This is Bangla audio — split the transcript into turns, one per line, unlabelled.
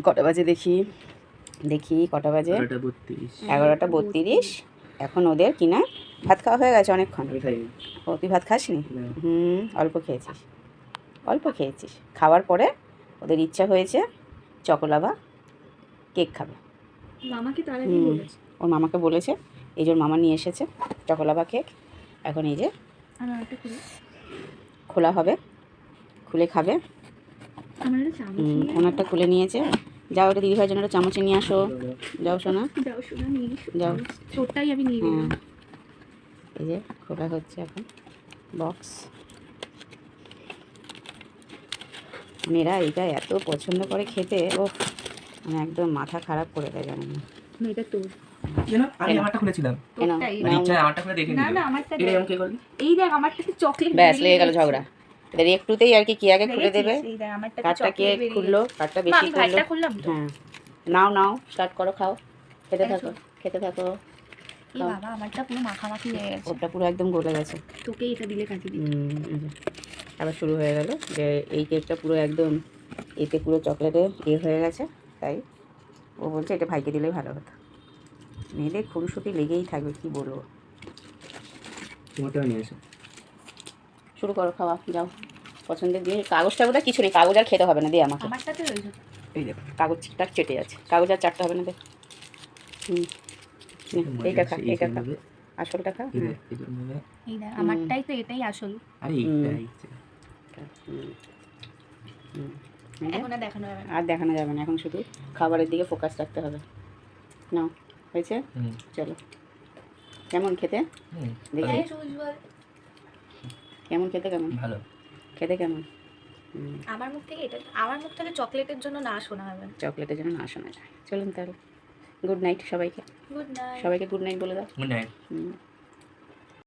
কটা বাজে দেখি দেখি কটা বাজে 11:32। এখন ওদের কিনা ভাত খাওয়া হয়ে গেছে অনেকক্ষণ। ও তুই ভাত খাসনি? অল্প খেয়েছিস। খাওয়ার পরে ওদের ইচ্ছা হয়েছে চকোলাভা কেক খাবে।
মামাকে তার আগে বলেছে,
ওর মামাকে বলেছে, এই যে ওর মামা নিয়ে এসেছে চকোলাভা কেক। এখন এই যে খোলা হবে, খুলে খাবে। ওনারটা খুলে নিয়েছে। যাও ওটা দিদিভাইয়ের জন্য একটা চামচে নিয়ে আসো। যাও সোনা, যাও।
ছোটটাই আমি নিয়ে নিলাম।
এই যে খোলা হচ্ছে এখন বক্স। মেয়েরা এইটা এত পছন্দ করে খেতে, ও মানে একদম মাথা খারাপ করে দেয়, জানেন না।
এটা তোর
আমি আমারটা খুলেছিলাম, আমারটা খুলে দেখে
না আমারটা
এই
দেখ, আমারটাতে চকলেট
ব্যাস লেগে গেল ঝগড়া। এদের একটুতেই আর কি আগে খুলে দেবে। কাঠটা কে খুললো, কাঠটা বেশি খুললো। হ্যাঁ নাও স্টার্ট করো, খাও, খেতে থাকো।
বাবা আমারটা পুরো মাখামাখি হয়ে গেছে,
ওটা পুরো একদম গলে গেছে।
তোকে এটা দিলে কাজে দিই।
আবার শুরু হয়ে গেল যে এই কেকটা পুরো একদম এতে পুরো চকলেটে হয়ে গেছে। তাই ও বলছে এটা ভাইকে দিলেই ভালো হতো। মেয়েদের খুনসুটি লেগেই থাকবে, কি বলবো। শুরু করো, খাওয়া যাও। পছন্দের দিয়ে কাগজটা বোধহয় কিছু নেই, কাগজ আর খেতে হবে না, দিয়ে আমাকে। এই দেখো কাগজটা চেটে যাচ্ছে, কাগজ আর চাটতে হবে না। দেখ এইটা খা, আসলটা খা।
আমারটাই তো এটাই আসল।
আর দেখানো যাবে না, এখন শুধু খাবারের দিকে ফোকাস রাখতে হবে। নাও, হয়েছে? চলো। কেমন খেতে? দেখি কেমন খেতে, কেমন
ভালো
খেতে, কেমন?
আমার মুখ থেকে চকলেটের জন্য না শোনা হবে,
চকলেটের জন্য না শোনা যায়। চলুন তাহলে, গুড নাইট সবাইকে।
Good night.
সবাইকে গুড নাইট বলে দাও।
Good night.